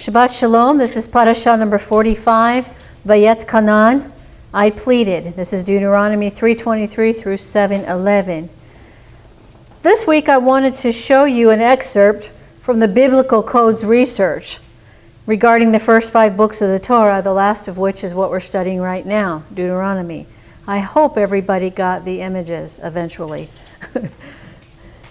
Shabbat Shalom. This is Parashah number 45, Va'etchanan. I pleaded. This is Deuteronomy 3:23 through 7:11. This week I wanted to show you an excerpt from the Biblical Codes research regarding the first 5 books of the Torah, the last of which is what we're studying right now, Deuteronomy. I hope everybody got the images eventually.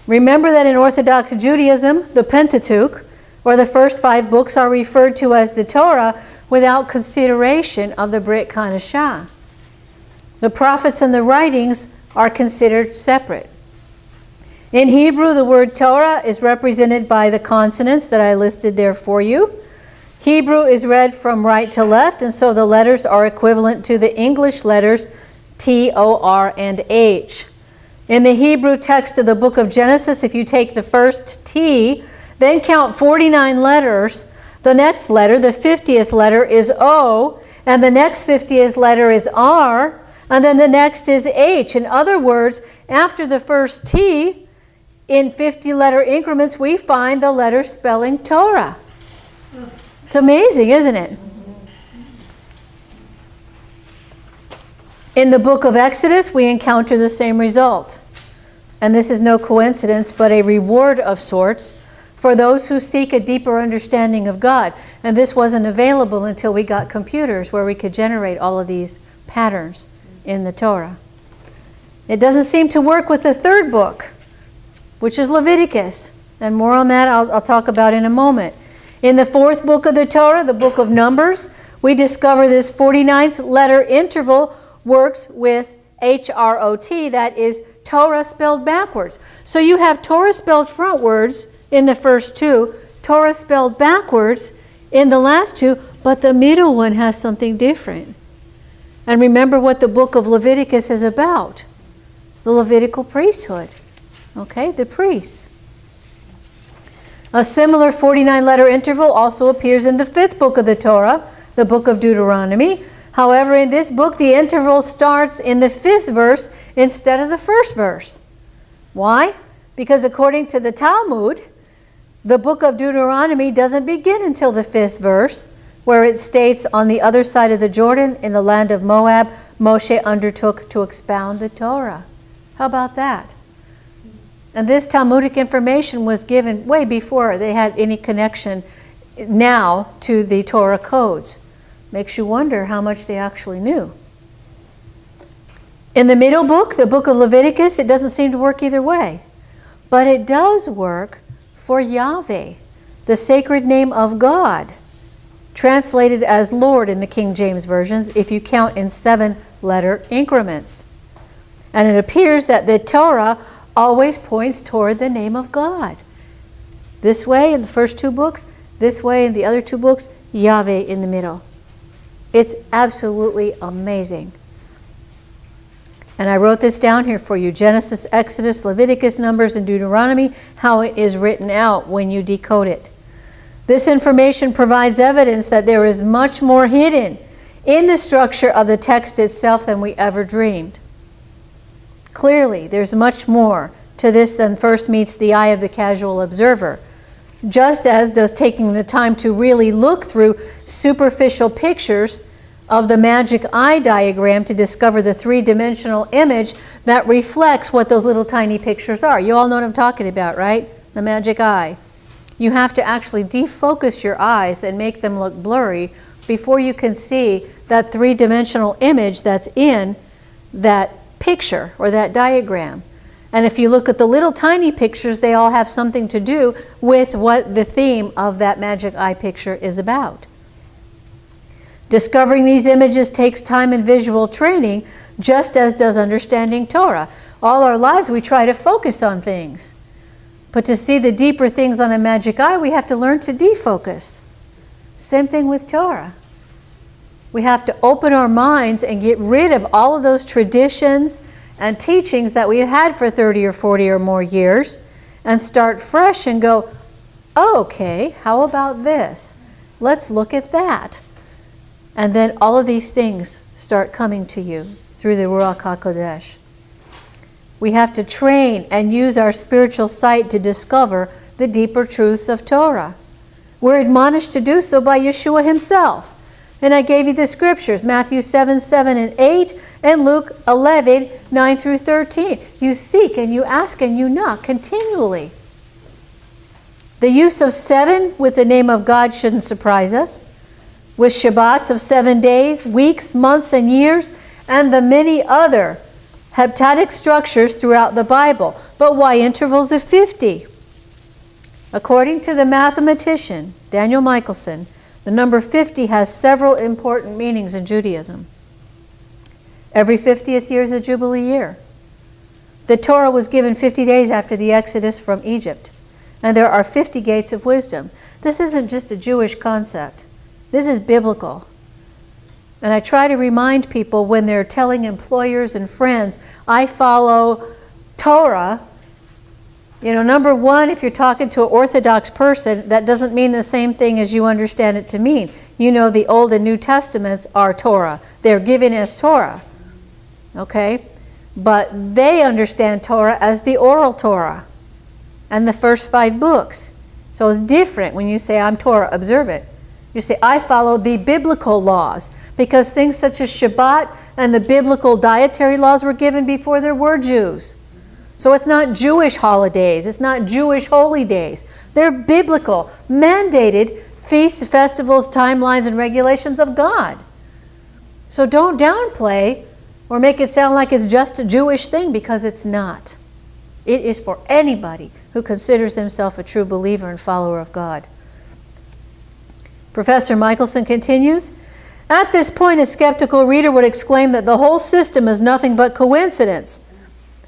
Remember that in Orthodox Judaism, the Pentateuch, or the first 5 books, are referred to as the Torah without consideration of the Brit Hadashah. The prophets and the writings are considered separate. In Hebrew, the word Torah is represented by the consonants that I listed there for you. Hebrew is read from right to left, and so the letters are equivalent to the English letters T, O, R, and H. In the Hebrew text of the book of Genesis, if you take the first T, then count 49 letters, the next letter, the 50th letter, is O, and the next 50th letter is R, and then the next is H. In other words, after the first T, in 50-letter increments, we find the letter spelling Torah. It's amazing, isn't it? In the book of Exodus, we encounter the same result. And this is no coincidence, but a reward of sorts for those who seek a deeper understanding of God. And this wasn't available until we got computers where we could generate all of these patterns in the Torah. It doesn't seem to work with the third book, which is Leviticus. And more on that I'll talk about in a moment. In the 4th book of the Torah, the book of Numbers, we discover this 49th letter interval works with HROT, that is Torah spelled backwards. So you have Torah spelled frontwards in the first 2, Torah spelled backwards in the last 2, but the middle one has something different. And remember what the book of Leviticus is about. The Levitical priesthood. Okay, the priests. A similar 49-letter interval also appears in the 5th book of the Torah, the book of Deuteronomy. However, in this book, the interval starts in the 5th verse instead of the 1st verse. Why? Because according to the Talmud, the book of Deuteronomy doesn't begin until the 5th verse, where it states, on the other side of the Jordan, in the land of Moab, Moshe undertook to expound the Torah. How about that? And this Talmudic information was given way before they had any connection now to the Torah codes. Makes you wonder how much they actually knew. In the middle book, the book of Leviticus, it doesn't seem to work either way. But it does work for Yahweh, the sacred name of God, translated as Lord in the King James versions, if you count in 7-letter increments. And it appears that the Torah always points toward the name of God. This way in the first 2 books, this way in the other 2 books, Yahweh in the middle. It's absolutely amazing. And I wrote this down here for you. Genesis, Exodus, Leviticus, Numbers, and Deuteronomy, how it is written out when you decode it. This information provides evidence that there is much more hidden in the structure of the text itself than we ever dreamed. Clearly, there's much more to this than first meets the eye of the casual observer, just as does taking the time to really look through superficial pictures of the magic eye diagram to discover the 3-dimensional image that reflects what those little tiny pictures are. You all know what I'm talking about, right? The magic eye. You have to actually defocus your eyes and make them look blurry before you can see that 3-dimensional image that's in that picture or that diagram. And if you look at the little tiny pictures, they all have something to do with what the theme of that magic eye picture is about. Discovering these images takes time and visual training, just as does understanding Torah. All our lives we try to focus on things. But to see the deeper things on a magic eye, we have to learn to defocus. Same thing with Torah. We have to open our minds and get rid of all of those traditions and teachings that we had for 30 or 40 or more years and start fresh and go, oh, okay, how about this? Let's look at that. And then all of these things start coming to you through the Ruach HaKodesh. We have to train and use our spiritual sight to discover the deeper truths of Torah. We're admonished to do so by Yeshua himself. And I gave you the scriptures, Matthew 7, 7 and 8, and Luke 11, 9 through 13. You seek and you ask and you knock continually. The use of 7 with the name of God shouldn't surprise us. With Shabbats of 7 days, weeks, months, and years, and the many other heptadic structures throughout the Bible. But why intervals of 50? According to the mathematician, Daniel Michelson, the number 50 has several important meanings in Judaism. Every 50th year is a Jubilee year. The Torah was given 50 days after the Exodus from Egypt. And there are 50 gates of wisdom. This isn't just a Jewish concept. This is biblical. And I try to remind people when they're telling employers and friends, I follow Torah. You know, number one, if you're talking to an Orthodox person, that doesn't mean the same thing as you understand it to mean. You know, the Old and New Testaments are Torah. They're given as Torah. Okay? But they understand Torah as the oral Torah and the first 5 books. So it's different when you say, I'm Torah, observe it. You say, I follow the biblical laws, because things such as Shabbat and the biblical dietary laws were given before there were Jews. So it's not Jewish holidays, it's not Jewish holy days. They're biblical, mandated feasts, festivals, timelines, and regulations of God. So don't downplay or make it sound like it's just a Jewish thing, because it's not. It is for anybody who considers themselves a true believer and follower of God. Professor Michelson continues, at this point, a skeptical reader would exclaim that the whole system is nothing but coincidence.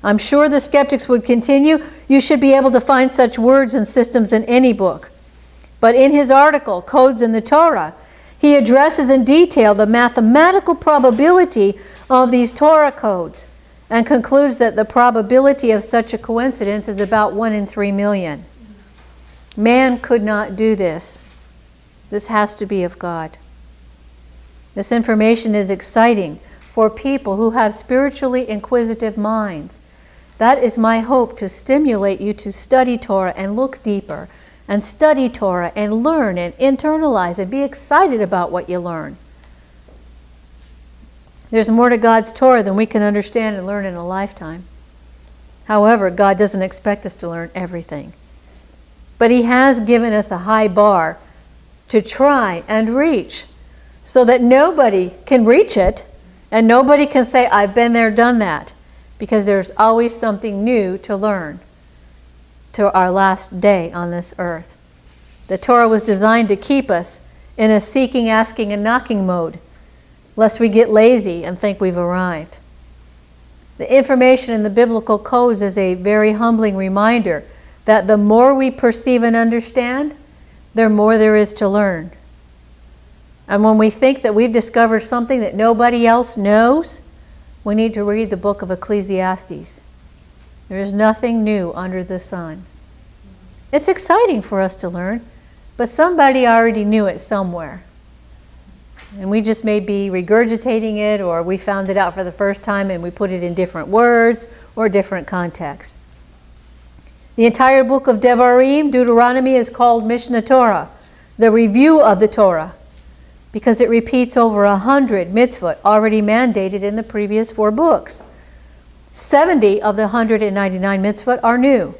I'm sure the skeptics would continue, you should be able to find such words and systems in any book. But in his article, Codes in the Torah, he addresses in detail the mathematical probability of these Torah codes and concludes that the probability of such a coincidence is about 1 in 3 million. Man could not do this. This has to be of God. This information is exciting for people who have spiritually inquisitive minds. That is my hope, to stimulate you to study Torah and look deeper, and study Torah and learn and internalize and be excited about what you learn. There's more to God's Torah than we can understand and learn in a lifetime. However, God doesn't expect us to learn everything. But He has given us a high bar to try and reach, so that nobody can reach it and nobody can say, I've been there, done that, because there's always something new to learn to our last day on this earth. The Torah was designed to keep us in a seeking, asking, and knocking mode, lest we get lazy and think we've arrived. The information in the biblical codes is a very humbling reminder that the more we perceive and understand, the more there is to learn. And when we think that we've discovered something that nobody else knows, we need to read the book of Ecclesiastes. There is nothing new under the sun. It's exciting for us to learn, but somebody already knew it somewhere. And we just may be regurgitating it, or we found it out for the first time and we put it in different words or different contexts. The entire book of Devarim, Deuteronomy, is called Mishnah Torah, the review of the Torah, because it repeats over 100 mitzvot already mandated in the previous 4 books. 70 of the 199 mitzvot are new.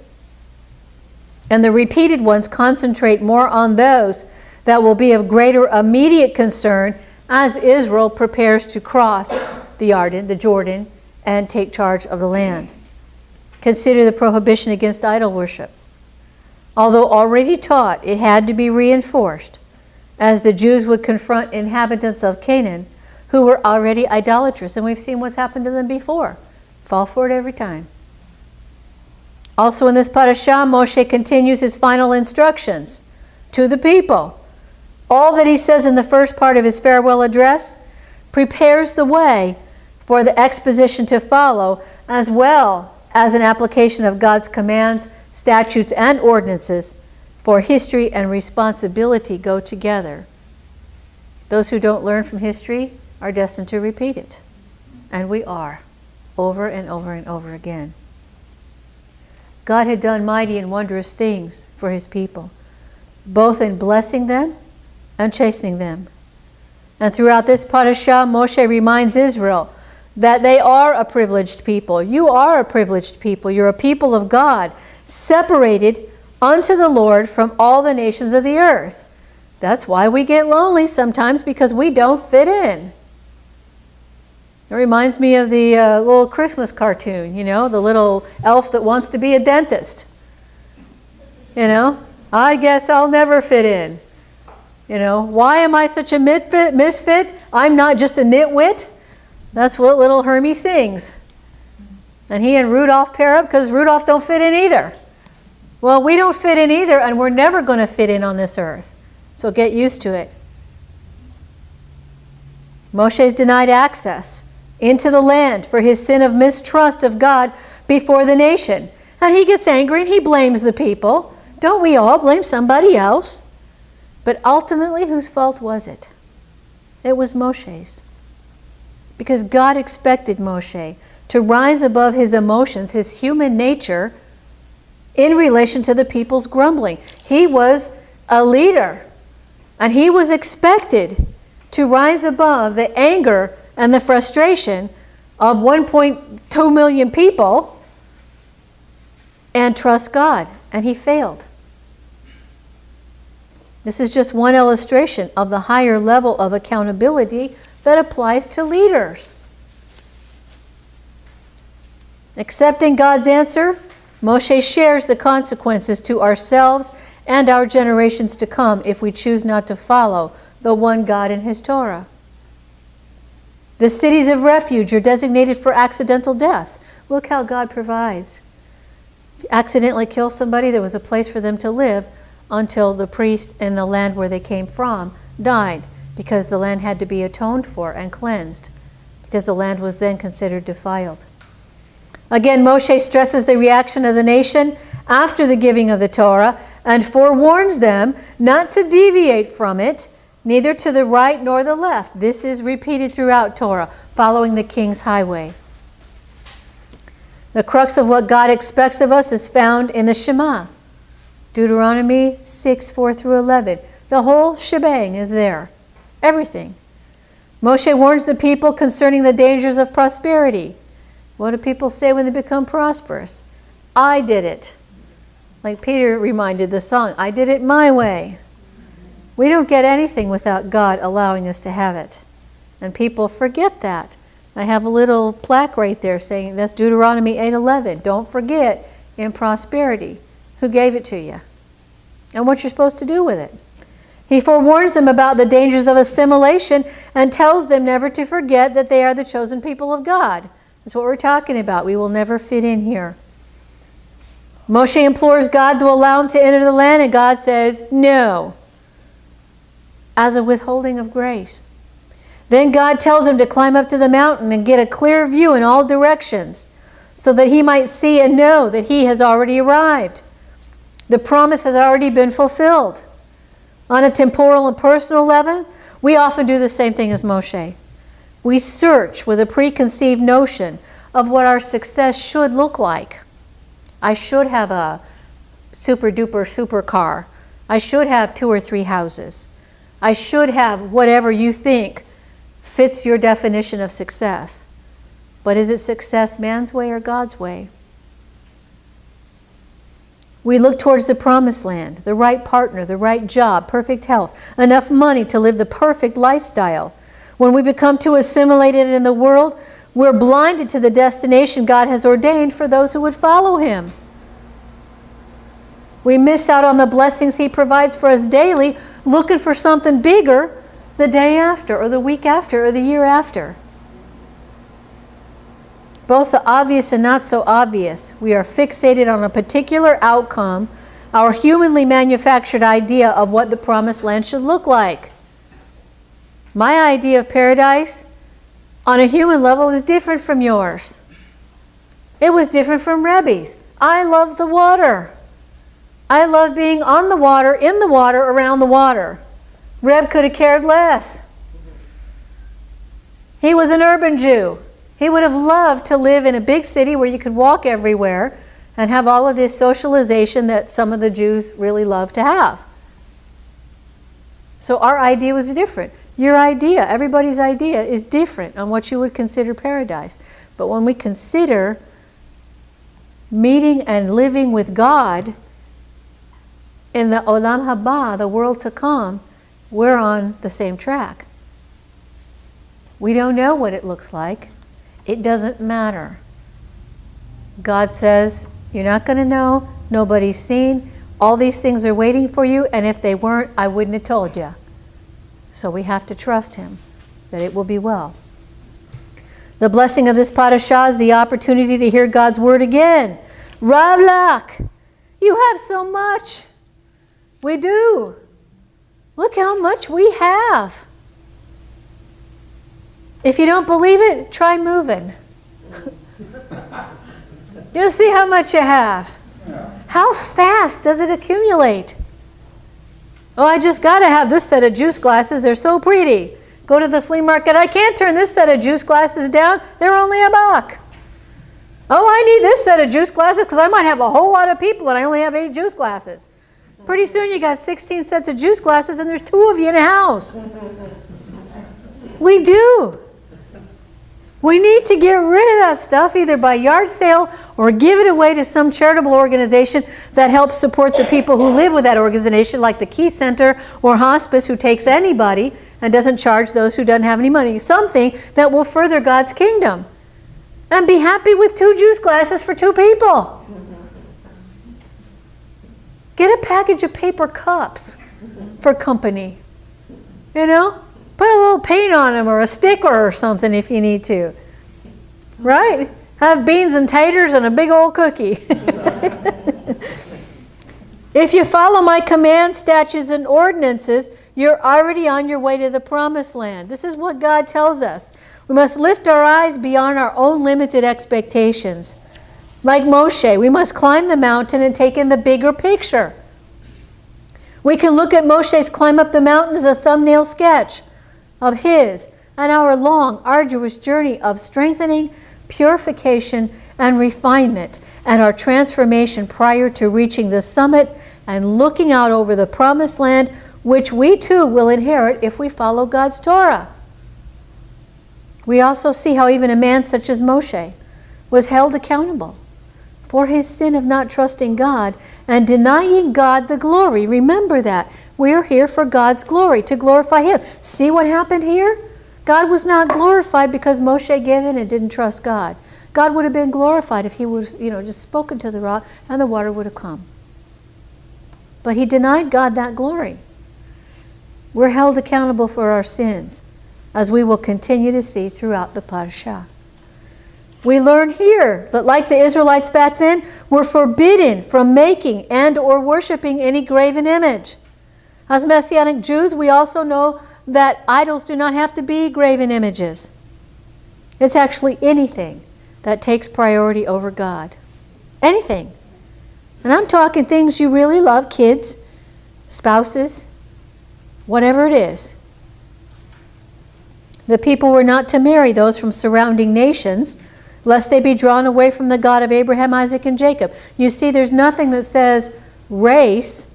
And the repeated ones concentrate more on those that will be of greater immediate concern as Israel prepares to cross the Jordan, and take charge of the land. Consider the prohibition against idol worship. Although already taught, it had to be reinforced, as the Jews would confront inhabitants of Canaan who were already idolatrous, and we've seen what's happened to them before. Fall for it every time. Also in this parashah, Moshe continues his final instructions to the people. All that he says in the first part of his farewell address prepares the way for the exposition to follow, as well as an application of God's commands, statutes, and ordinances, for history and responsibility go together. Those who don't learn from history are destined to repeat it. And we are, over and over and over again. God had done mighty and wondrous things for His people. both in blessing them and chastening them. And throughout this parashah, Moshe reminds Israel that they are a privileged people. You are a privileged people. You're a people of God, separated unto the Lord from all the nations of the earth. That's why we get lonely sometimes, because we don't fit in. It reminds me of the little Christmas cartoon, the little elf that wants to be a dentist. I guess I'll never fit in. Why am I such a misfit? I'm not just a nitwit. That's what little Hermie sings. And he and Rudolph pair up because Rudolph don't fit in either. Well, we don't fit in either, and we're never going to fit in on this earth. So get used to it. Moshe's denied access into the land for his sin of mistrust of God before the nation. And he gets angry and he blames the people. Don't we all blame somebody else? But ultimately, whose fault was it? It was Moshe's. Because God expected Moshe to rise above his emotions, his human nature, in relation to the people's grumbling. He was a leader, and he was expected to rise above the anger and the frustration of 1.2 million people and trust God. And he failed. This is just one illustration of the higher level of accountability that applies to leaders. Accepting God's answer, Moshe shares the consequences to ourselves and our generations to come if we choose not to follow the one God in his Torah. The cities of refuge are designated for accidental deaths. Look how God provides. If you accidentally kill somebody, there was a place for them to live until the priest in the land where they came from died, because the land had to be atoned for and cleansed, because the land was then considered defiled. Again, Moshe stresses the reaction of the nation after the giving of the Torah and forewarns them not to deviate from it, neither to the right nor the left. This is repeated throughout Torah, following the king's highway. The crux of what God expects of us is found in the Shema. Deuteronomy 6, 4 through 11. The whole shebang is there. Everything. Moshe warns the people concerning the dangers of prosperity. What do people say when they become prosperous? I did it. Like Peter reminded the song, I did it my way. We don't get anything without God allowing us to have it. And people forget that. I have a little plaque right there saying that's Deuteronomy 8:11. Don't forget, in prosperity, who gave it to you and what you're supposed to do with it. He forewarns them about the dangers of assimilation and tells them never to forget that they are the chosen people of God. That's what we're talking about. We will never fit in here. Moshe implores God to allow him to enter the land, and God says no, as a withholding of grace. Then God tells him to climb up to the mountain and get a clear view in all directions so that he might see and know that he has already arrived. The promise has already been fulfilled. On a temporal and personal level, we often do the same thing as Moshe. We search with a preconceived notion of what our success should look like. I should have a super duper supercar. I should have 2 or 3 houses. I should have whatever you think fits your definition of success. But is it success man's way or God's way? We look towards the promised land, the right partner, the right job, perfect health, enough money to live the perfect lifestyle. When we become too assimilated in the world, we're blinded to the destination God has ordained for those who would follow him. We miss out on the blessings he provides for us daily, looking for something bigger the day after, or the week after, or the year after. Both the obvious and not so obvious. We are fixated on a particular outcome, our humanly manufactured idea of what the promised land should look like. My idea of paradise on a human level is different from yours. It was different from Rebbe's. I love the water. I love being on the water, in the water, around the water. Reb could have cared less. He was an urban Jew. He would have loved to live in a big city where you could walk everywhere and have all of this socialization that some of the Jews really love to have. So our idea was different. Your idea, everybody's idea is different on what you would consider paradise. But when we consider meeting and living with God in the Olam Haba, the world to come, we're on the same track. We don't know what it looks like. It doesn't matter. God says, you're not going to know, nobody's seen, all these things are waiting for you, and if they weren't, I wouldn't have told you. So we have to trust Him that it will be well. The blessing of this parashah is the opportunity to hear God's word again. Ravlak, you have so much. We do. Look how much we have. If you don't believe it, try moving. You'll see how much you have. How fast does it accumulate? Oh, I just got to have this set of juice glasses. They're so pretty. Go to the flea market. I can't turn this set of juice glasses down. They're only $1. Oh, I need this set of juice glasses because I might have a whole lot of people and I only have 8 juice glasses. Pretty soon you got 16 sets of juice glasses and there's 2 of you in a house. We do. We need to get rid of that stuff either by yard sale or give it away to some charitable organization that helps support the people who live with that organization, like the Key Center or Hospice, who takes anybody and doesn't charge those who don't have any money. Something that will further God's kingdom. And be happy with 2 juice glasses for 2 people. Get a package of paper cups for company. You know? Put a little paint on them or a sticker or something if you need to. Right? Have beans and taters and a big old cookie. If you follow my commands, statutes, and ordinances, you're already on your way to the promised land. This is what God tells us. We must lift our eyes beyond our own limited expectations. Like Moshe, we must climb the mountain and take in the bigger picture. We can look at Moshe's climb up the mountain as a thumbnail sketch of his and our long, arduous journey of strengthening, purification, and refinement, and our transformation prior to reaching the summit and looking out over the promised land, which we too will inherit if we follow God's Torah. We also see how even a man such as Moshe was held accountable for his sin of not trusting God and denying God the glory. Remember that. We're here for God's glory, to glorify Him. See what happened here? God was not glorified because Moshe gave in and didn't trust God. God would have been glorified if he was, just spoken to the rock and the water would have come. But he denied God that glory. We're held accountable for our sins, as we will continue to see throughout the parashah. We learn here that, like the Israelites back then, we're forbidden from making and or worshiping any graven image. As Messianic Jews, we also know that idols do not have to be graven images. It's actually anything that takes priority over God. Anything. And I'm talking things you really love, kids, spouses, whatever it is. The people were not to marry those from surrounding nations, lest they be drawn away from the God of Abraham, Isaac, and Jacob. You see, there's nothing that says race.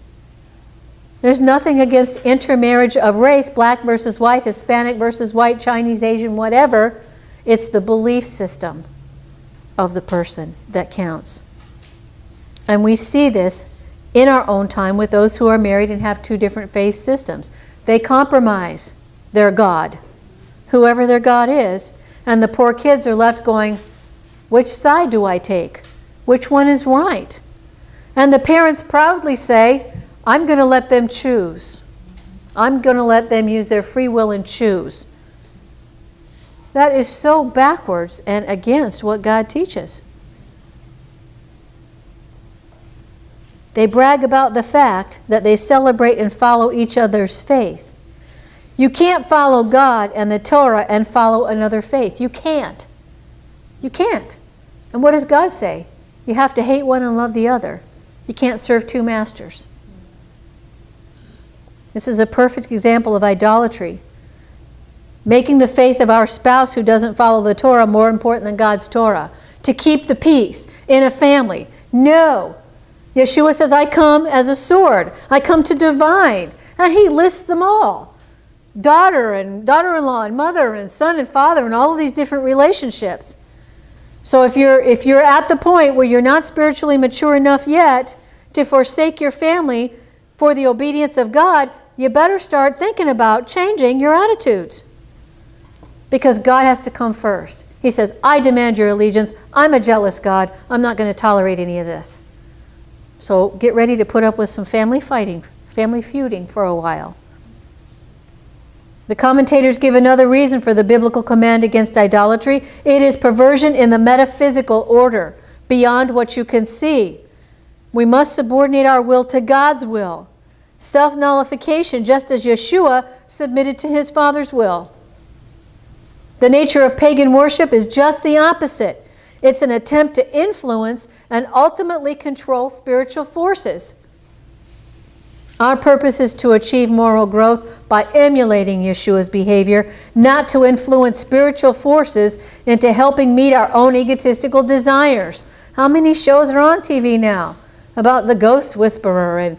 There's nothing against intermarriage of race, black versus white, Hispanic versus white, Chinese, Asian, whatever. It's the belief system of the person that counts. And we see this in our own time with those who are married and have 2 different faith systems. They compromise their God, whoever their God is, and the poor kids are left going, which side do I take? Which one is right? And the parents proudly say, I'm going to let them choose. I'm going to let them use their free will and choose. That is so backwards and against what God teaches. They brag about the fact that they celebrate and follow each other's faith. You can't follow God and the Torah and follow another faith. You can't. You can't. And what does God say? You have to hate one and love the other. You can't serve 2 masters. This is a perfect example of idolatry. Making the faith of our spouse who doesn't follow the Torah more important than God's Torah. To keep the peace in a family. No. Yeshua says, I come as a sword. I come to divide. And he lists them all. Daughter and daughter-in-law and mother and son and father and all of these different relationships. So if you're at the point where you're not spiritually mature enough yet to forsake your family for the obedience of God, you better start thinking about changing your attitudes. Because God has to come first. He says, I demand your allegiance. I'm a jealous God. I'm not going to tolerate any of this. So get ready to put up with some family fighting, family feuding for a while. The commentators give another reason for the biblical command against idolatry. It is perversion in the metaphysical order, beyond what you can see. We must subordinate our will to God's will. Self-nullification, just as Yeshua submitted to his Father's will. The nature of pagan worship is just the opposite. It's an attempt to influence and ultimately control spiritual forces. Our purpose is to achieve moral growth by emulating Yeshua's behavior, not to influence spiritual forces into helping meet our own egotistical desires. How many shows are on TV now about the ghost whisperer and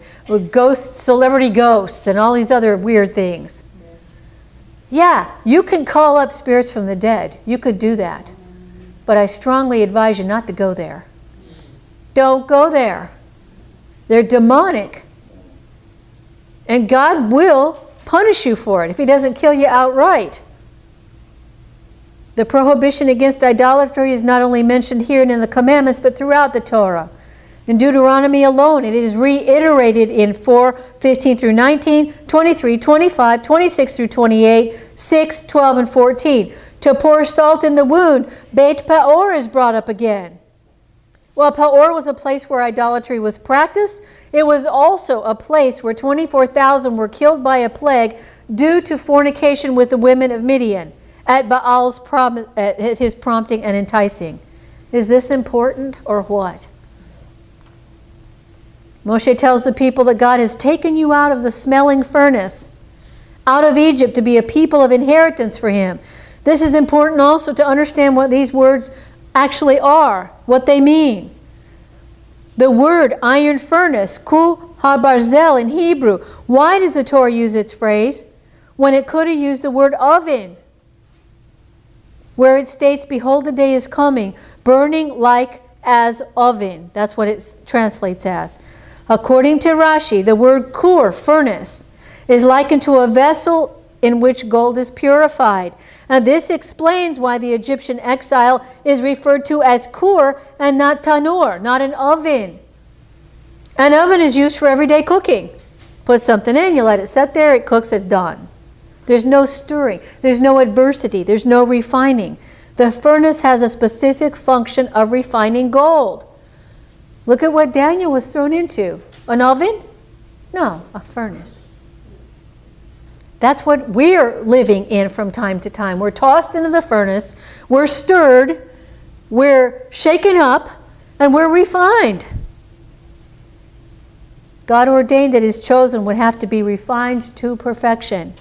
celebrity ghosts and all these other weird things? Yeah, you can call up spirits from the dead. You could do that. But I strongly advise you not to go there. Don't go there. They're demonic. And God will punish you for it if he doesn't kill you outright. The prohibition against idolatry is not only mentioned here and in the commandments, but throughout the Torah. In Deuteronomy alone, it is reiterated in 4:15 through 19, 23, 25, 26 through 28, 6, 12, and 14. To pour salt in the wound, Beit Peor is brought up again. While Peor was a place where idolatry was practiced, it was also a place where 24,000 were killed by a plague due to fornication with the women of Midian at Baal's at his prompting and enticing. Is this important or what? Moshe tells the people that God has taken you out of the smelling furnace, out of Egypt, to be a people of inheritance for him. This is important also to understand what these words actually are, what they mean. The word iron furnace, ku habarzel in Hebrew. Why does the Torah use its phrase when it could have used the word oven, where it states, behold, the day is coming, burning like as oven. That's what it translates as. According to Rashi, the word kur, furnace, is likened to a vessel in which gold is purified. And this explains why the Egyptian exile is referred to as kur and not tanur, not an oven. An oven is used for everyday cooking. Put something in, you let it sit there, it cooks, it's done. There's no stirring, there's no adversity, there's no refining. The furnace has a specific function of refining gold. Look at what Daniel was thrown into. An oven? No, a furnace. That's what we're living in from time to time. We're tossed into the furnace, we're stirred, we're shaken up, and we're refined. God ordained that his chosen would have to be refined to perfection.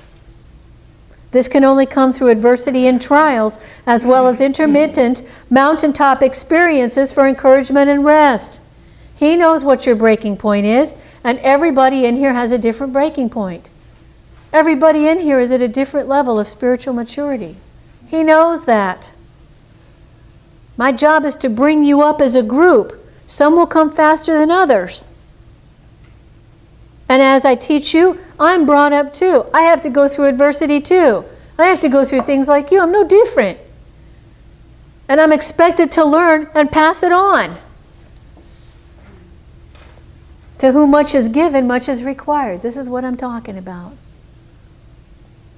This can only come through adversity and trials, as well as intermittent mountaintop experiences for encouragement and rest. He knows what your breaking point is, and everybody in here has a different breaking point. Everybody in here is at a different level of spiritual maturity. He knows that. My job is to bring you up as a group. Some will come faster than others. And as I teach you, I'm brought up too. I have to go through adversity too. I have to go through things like you. I'm no different. And I'm expected to learn and pass it on. To whom much is given, much is required. This is what I'm talking about.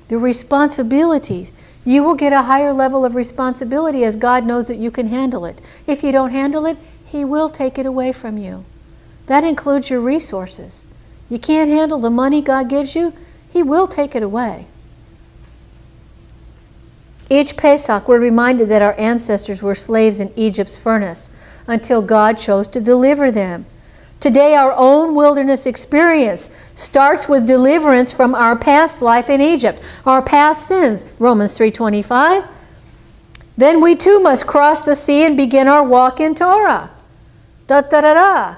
The responsibilities. You will get a higher level of responsibility as God knows that you can handle it. If you don't handle it, he will take it away from you. That includes your resources. You can't handle the money God gives you, he will take it away. Each Pesach, we're reminded that our ancestors were slaves in Egypt's furnace until God chose to deliver them. Today, our own wilderness experience starts with deliverance from our past life in Egypt, our past sins, Romans 3:25. Then we too must cross the sea and begin our walk in Torah. Da-da-da-da.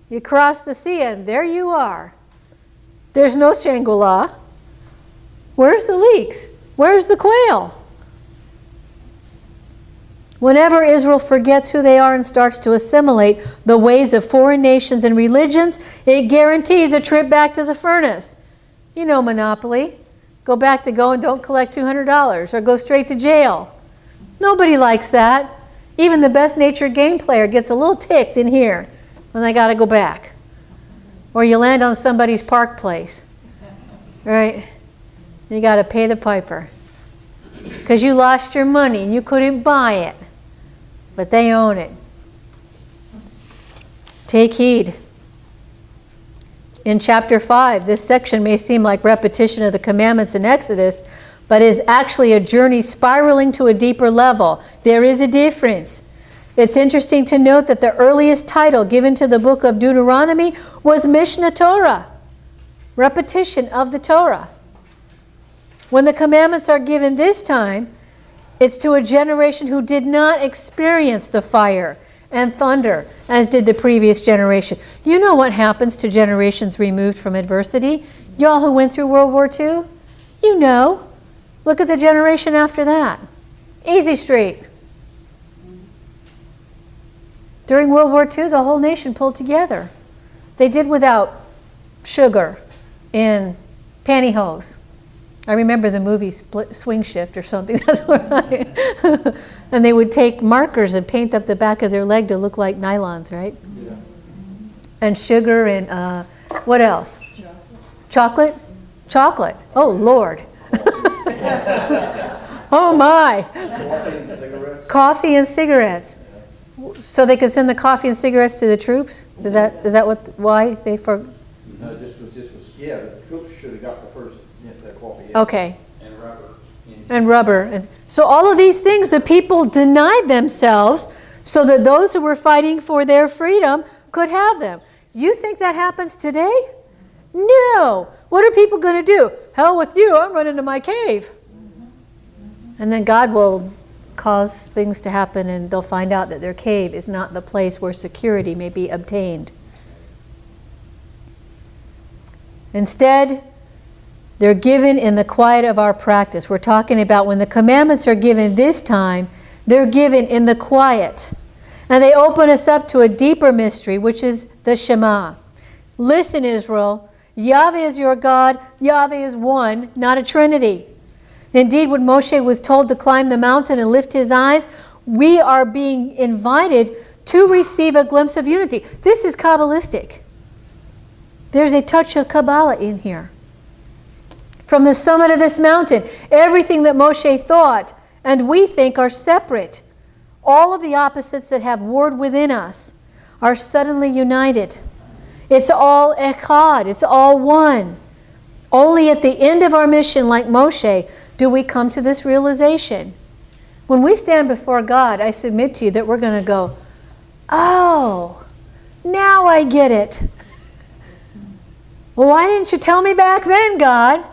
You cross the sea and there you are. There's no Shangri-La. Where's the leeks? Where's the quail? Whenever Israel forgets who they are and starts to assimilate the ways of foreign nations and religions, it guarantees a trip back to the furnace. You know Monopoly. Go back to go and don't collect $200 or go straight to jail. Nobody likes that. Even the best-natured game player gets a little ticked in here when they got to go back. Or you land on somebody's park place, right? You got to pay the piper because you lost your money and you couldn't buy it, but they own it. Take heed. In chapter 5, this section may seem like repetition of the commandments in Exodus, but is actually a journey spiraling to a deeper level. There is a difference. It's interesting to note that the earliest title given to the book of Deuteronomy was Mishnah Torah, repetition of the Torah. When the commandments are given this time, it's to a generation who did not experience the fire and thunder as did the previous generation. You know what happens to generations removed from adversity? Y'all who went through World War II, you know. Look at the generation after that. Easy Street. During World War II, the whole nation pulled together. They did without sugar and pantyhose. I remember the movie Swing Shift or something. That's what and they would take markers and paint up the back of their leg to look like nylons, right? Yeah. And sugar and what else? Chocolate? Chocolate. Oh, Lord. Oh, my. Coffee and cigarettes. Coffee and cigarettes. So they could send the coffee and cigarettes to the troops? Is that why they No, this was the troops should have got the first coffee. Okay. And rubber. And rubber. So all of these things, the people denied themselves so that those who were fighting for their freedom could have them. You think that happens today? No. What are people going to do? Hell with you, I'm running to my cave. And then God will cause things to happen and they'll find out that their cave is not the place where security may be obtained. Instead, they're given in the quiet of our practice. We're talking about when the commandments are given this time, they're given in the quiet. And they open us up to a deeper mystery, which is the Shema. Listen, Israel, Yahweh is your God. Yahweh is one, not a trinity. Indeed, when Moshe was told to climb the mountain and lift his eyes, we are being invited to receive a glimpse of unity. This is Kabbalistic. There's a touch of Kabbalah in here. From the summit of this mountain, everything that Moshe thought and we think are separate, all of the opposites that have warred within us are suddenly united. It's all echad, it's all one. Only at the end of our mission, like Moshe, do we come to this realization. When we stand before God, I submit to you that we're going to go, oh, now I get it. Well, why didn't you tell me back then, God?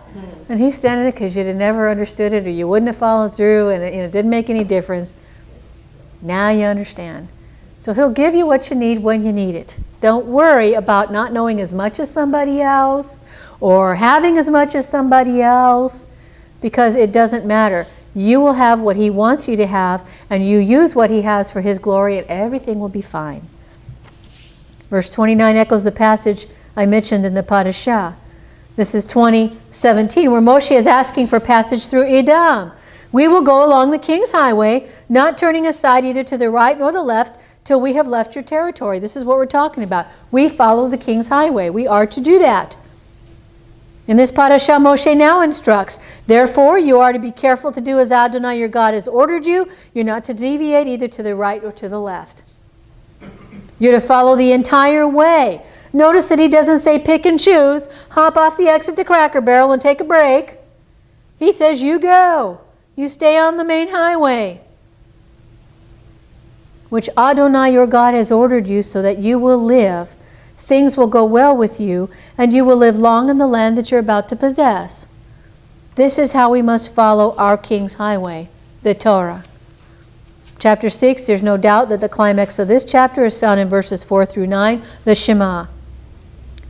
And he's standing there because you'd have never understood it or you wouldn't have followed through and it didn't make any difference. Now you understand. So he'll give you what you need when you need it. Don't worry about not knowing as much as somebody else or having as much as somebody else, because it doesn't matter. You will have what he wants you to have, and you use what he has for his glory, and everything will be fine. Verse 29 echoes the passage I mentioned in the Parashah. This is 20:17, where Moshe is asking for passage through Edom. We will go along the king's highway, not turning aside either to the right nor the left, till we have left your territory. This is what we're talking about. We follow the king's highway. We are to do that. In this parashah, Moshe now instructs, therefore, you are to be careful to do as Adonai your God has ordered you. You're not to deviate either to the right or to the left. You're to follow the entire way. Notice that he doesn't say pick and choose, hop off the exit to Cracker Barrel and take a break. He says you go. You stay on the main highway, which Adonai your God has ordered you so that you will live. Things will go well with you, and you will live long in the land that you're about to possess. This is how we must follow our King's highway, the Torah. Chapter 6, there's no doubt that the climax of this chapter is found in verses 4 through 9, the Shema.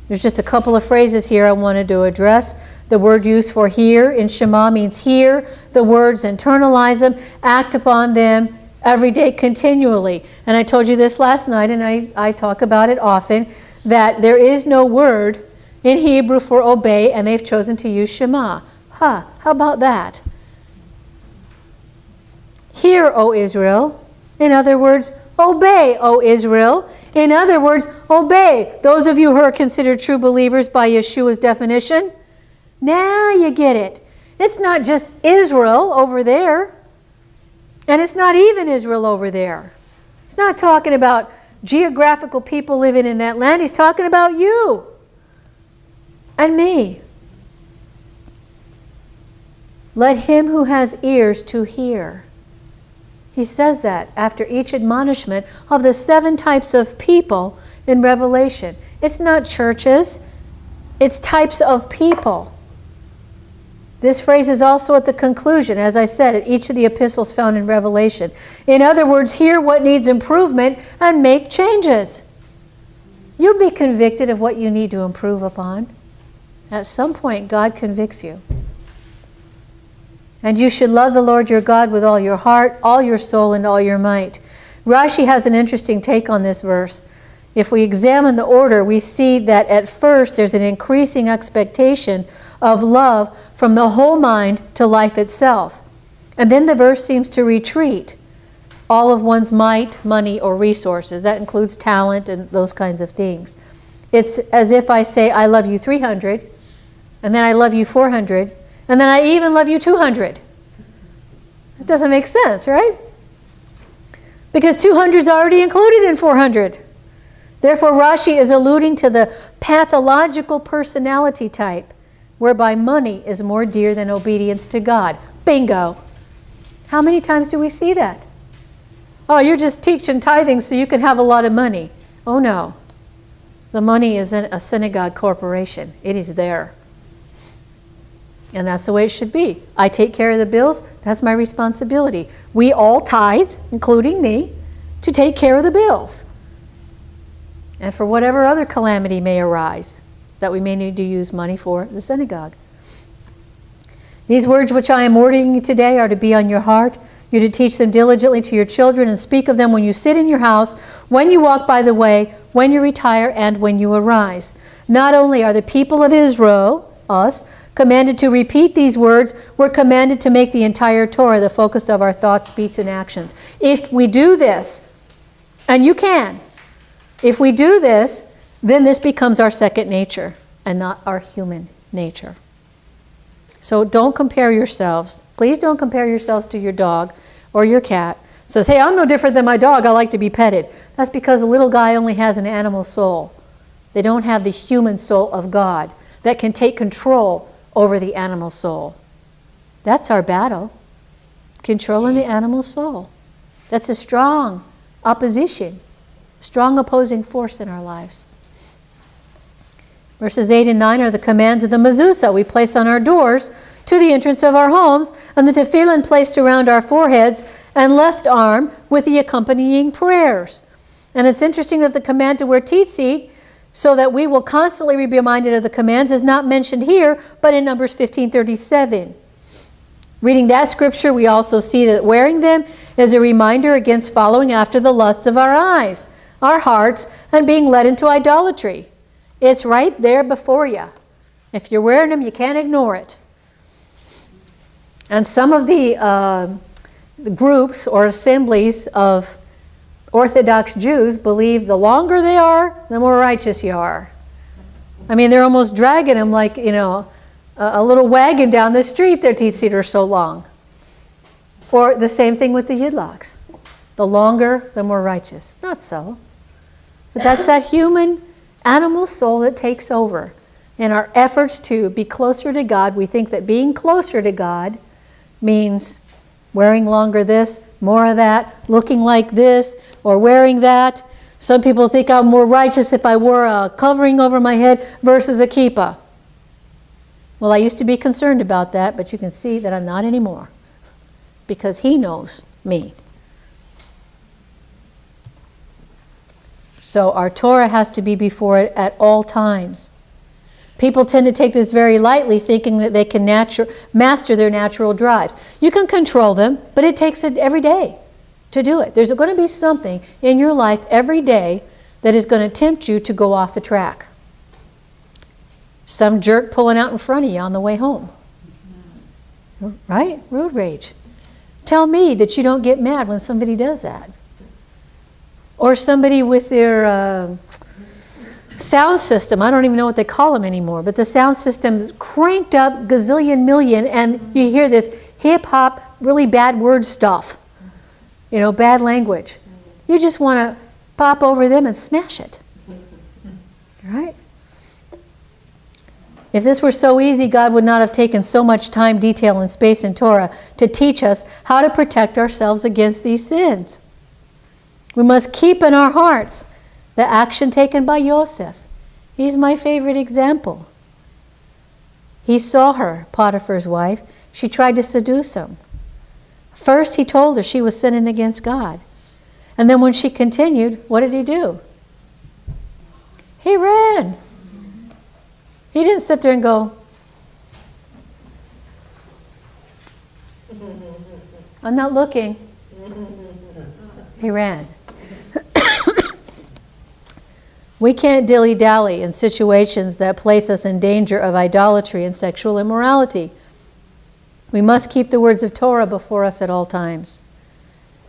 There's just a couple of phrases here I wanted to address. The word used for hear in Shema means hear the words, internalize them, act upon them every day continually. And I told you this last night, and I talk about it often, that there is no word in Hebrew for obey, and they've chosen to use Shema. How about that? Hear, O Israel. In other words, obey, O Israel. In other words, obey. Those of you who are considered true believers by Yeshua's definition, now you get it. It's not just Israel over there, and it's not even Israel over there. He's not talking about geographical people living in that land. He's talking about you and me. Let him who has ears to hear. He says that after each admonishment of the 7 types of people in Revelation. It's not churches, it's types of people. This phrase is also at the conclusion, as I said, at each of the epistles found in Revelation. In other words, hear what needs improvement and make changes. You'll be convicted of what you need to improve upon. At some point, God convicts you. And you should love the Lord your God with all your heart, all your soul, and all your might. Rashi has an interesting take on this verse. If we examine the order, we see that at first there's an increasing expectation of love from the whole mind to life itself. And then the verse seems to retreat. All of one's might, money, or resources. That includes talent and those kinds of things. It's as if I say, I love you 300, and then I love you 400, and then I even love you 200. It doesn't make sense, right? Because 200 is already included in 400. Therefore, Rashi is alluding to the pathological personality type, whereby money is more dear than obedience to God. Bingo. How many times do we see that? Oh, you're just teaching tithing so you can have a lot of money. Oh no. The money is in a synagogue corporation. It is there. And that's the way it should be. I take care of the bills. That's my responsibility. We all tithe, including me, to take care of the bills. And for whatever other calamity may arise that we may need to use money for the synagogue. These words which I am ordering you today are to be on your heart. You're to teach them diligently to your children and speak of them when you sit in your house, when you walk by the way, when you retire, and when you arise. Not only are the people of Israel, us, commanded to repeat these words, we're commanded to make the entire Torah the focus of our thoughts, speech, and actions. If we do this, and you can, if we do this, then this becomes our second nature and not our human nature. So don't compare yourselves. Please don't compare yourselves to your dog or your cat. It says, hey, I'm no different than my dog. I like to be petted. That's because the little guy only has an animal soul. They don't have the human soul of God that can take control over the animal soul. That's our battle. Controlling the animal soul. That's a strong opposition, strong opposing force in our lives. Verses 8 and 9 are the commands of the mezuzah we place on our doors to the entrance of our homes, and the tefillin placed around our foreheads and left arm with the accompanying prayers. And it's interesting that the command to wear tzitzit, so that we will constantly be reminded of the commands, is not mentioned here, but in Numbers 15:37. Reading that scripture, we also see that wearing them is a reminder against following after the lusts of our eyes, our hearts, and being led into idolatry. It's right there before you. If you're wearing them, you can't ignore it. And some of the groups or assemblies of Orthodox Jews believe the longer they are, the more righteous you are. I mean, they're almost dragging them like, a little wagon down the street. Their tzitzit are so long. Or the same thing with the yidlocks. The longer, the more righteous. Not so. But that's that human animal soul that takes over. In our efforts to be closer to God, we think that being closer to God means wearing longer this, more of that, looking like this, or wearing that. Some people think I'm more righteous if I wore a covering over my head versus a kippah. Well, I used to be concerned about that, but you can see that I'm not anymore, because He knows me. So our Torah has to be before it at all times. People tend to take this very lightly, thinking that they can master their natural drives. You can control them, but it takes it every day to do it. There's going to be something in your life every day that is going to tempt you to go off the track. Some jerk pulling out in front of you on the way home. Right? Road rage. Tell me that you don't get mad when somebody does that. Or somebody with their sound system, I don't even know what they call them anymore, but the sound system's cranked up gazillion million, and you hear this hip-hop, really bad word stuff. Bad language. You just want to pop over them and smash it. Right? If this were so easy, God would not have taken so much time, detail, and space in Torah to teach us how to protect ourselves against these sins. We must keep in our hearts the action taken by Yosef. He's my favorite example. He saw her, Potiphar's wife. She tried to seduce him. First, he told her she was sinning against God. And then when she continued, what did he do? He ran. He didn't sit there and go, I'm not looking. He ran. We can't dilly-dally in situations that place us in danger of idolatry and sexual immorality. We must keep the words of Torah before us at all times.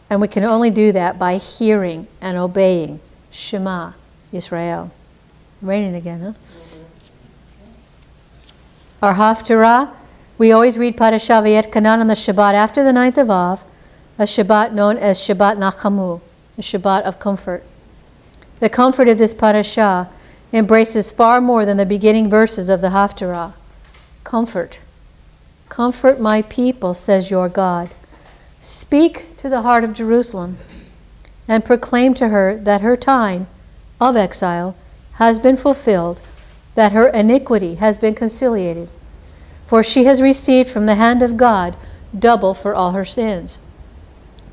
And we can only do that by hearing and obeying. Shema Yisrael. Raining again, huh? Our Haftarah, we always read Parashah Va'etchanan on the Shabbat after the 9th of Av, a Shabbat known as Shabbat Nachamu, a Shabbat of comfort. The comfort of this Parashah embraces far more than the beginning verses of the Haftarah. Comfort. Comfort my people, says your God. Speak to the heart of Jerusalem and proclaim to her that her time of exile has been fulfilled, that her iniquity has been conciliated, for she has received from the hand of God double for all her sins.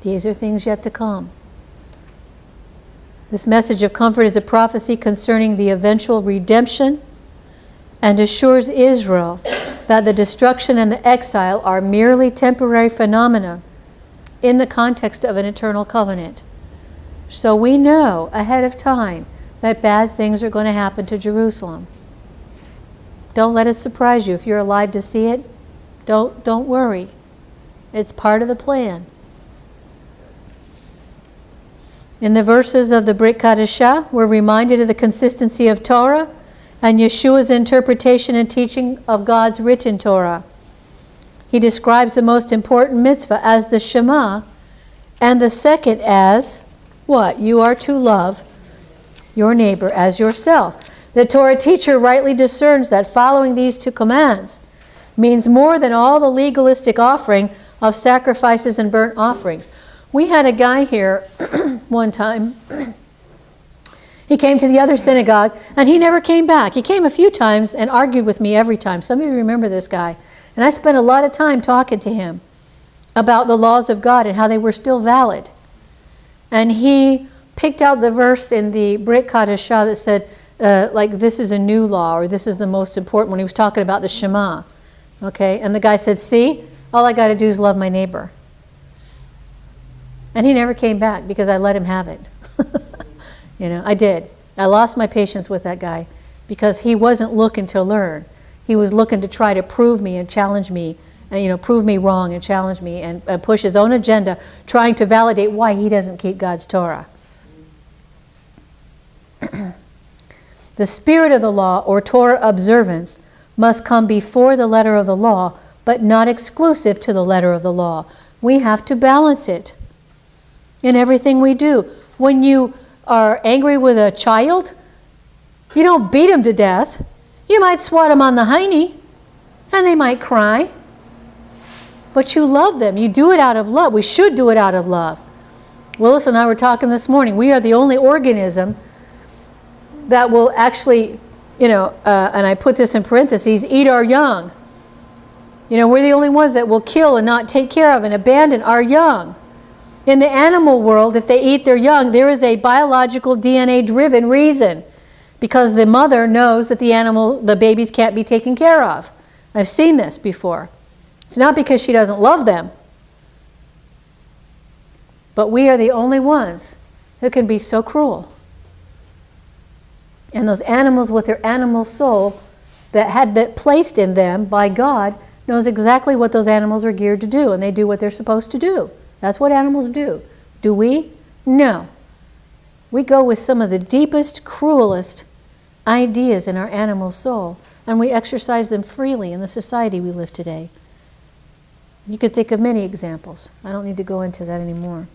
These are things yet to come. This message of comfort is a prophecy concerning the eventual redemption and assures Israel that the destruction and the exile are merely temporary phenomena in the context of an eternal covenant. So we know ahead of time that bad things are going to happen to Jerusalem. Don't let it surprise you. If you're alive to see it, don't worry. It's part of the plan. In the verses of the Brit Kadashah, we're reminded of the consistency of Torah and Yeshua's interpretation and teaching of God's written Torah. He describes the most important mitzvah as the Shema, and the second as, what? You are to love your neighbor as yourself. The Torah teacher rightly discerns that following these two commands means more than all the legalistic offering of sacrifices and burnt offerings. We had a guy here one time. He came to the other synagogue, and he never came back. He came a few times and argued with me every time. Some of you remember this guy. And I spent a lot of time talking to him about the laws of God and how they were still valid. And he picked out the verse in the Brit Kadashah that said, this is a new law, or this is the most important, when he was talking about the Shema. Okay? And the guy said, see, all I got to do is love my neighbor. And he never came back because I let him have it. I did. I lost my patience with that guy because he wasn't looking to learn. He was looking to try to prove me and challenge me, and prove me wrong and challenge me and push his own agenda, trying to validate why he doesn't keep God's Torah. The spirit of the law, or Torah observance, must come before the letter of the law, but not exclusive to the letter of the law. We have to balance it in everything we do. When you are angry with a child, you don't beat him to death. You might swat him on the hiney, and they might cry. But you love them. You do it out of love. We should do it out of love. Willis and I were talking this morning. We are the only organism that will actually, and I put this in parentheses, eat our young. We're the only ones that will kill and not take care of and abandon our young. In the animal world, if they eat their young, there is a biological DNA-driven reason. because the mother knows that the babies can't be taken care of. I've seen this before. It's not because she doesn't love them, but we are the only ones who can be so cruel. And those animals with their animal soul that had that placed in them by God knows exactly what those animals are geared to do, and they do what they're supposed to do. That's what animals do. Do we? No. We go with some of the deepest, cruelest ideas in our animal soul, and we exercise them freely in the society we live today. You could think of many examples. I don't need to go into that anymore.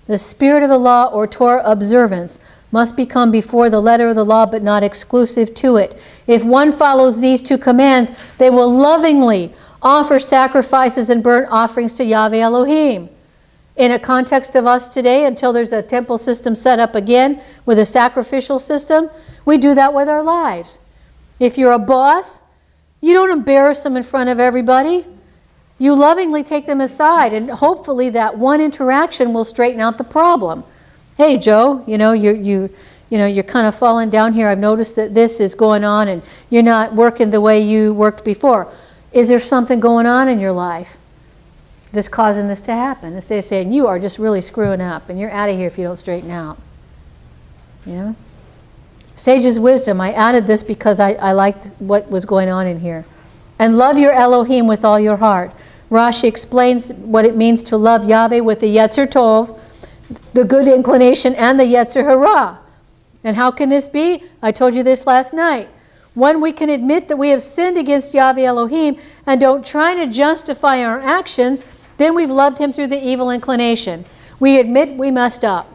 The spirit of the law or Torah observance must become before the letter of the law, but not exclusive to it. If one follows these two commands, they will lovingly offer sacrifices and burnt offerings to Yahweh Elohim. In a context of us today, until there's a temple system set up again with a sacrificial system, we do that with our lives. If you're a boss, you don't embarrass them in front of everybody. You lovingly take them aside, and hopefully that one interaction will straighten out the problem. Hey, Joe, you're kind of falling down here. I've noticed that this is going on, and you're not working the way you worked before. Is there something going on in your life that's causing this to happen? Instead of saying, you are just really screwing up, and you're out of here if you don't straighten out. You know? Sage's wisdom. I added this because I liked what was going on in here. And love your Elohim with all your heart. Rashi explains what it means to love Yahweh with the Yetzer Tov, the good inclination, and the Yetzer Hara. And how can this be? I told you this last night. When we can admit that we have sinned against Yahweh Elohim and don't try to justify our actions, then we've loved him through the evil inclination. We admit we messed up.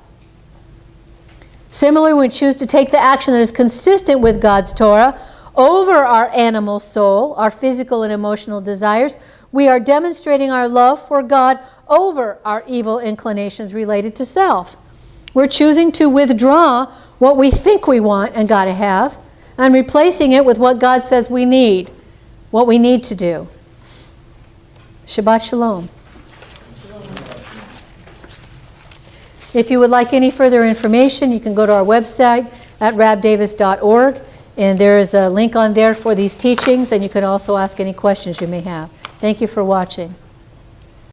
Similarly, when we choose to take the action that is consistent with God's Torah over our animal soul, our physical and emotional desires, we are demonstrating our love for God over our evil inclinations related to self. We're choosing to withdraw what we think we want and got to have, and replacing it with what God says we need, what we need to do. Shabbat Shalom. If you would like any further information, you can go to our website at rabdavis.org, and there is a link on there for these teachings, and you can also ask any questions you may have. Thank you for watching.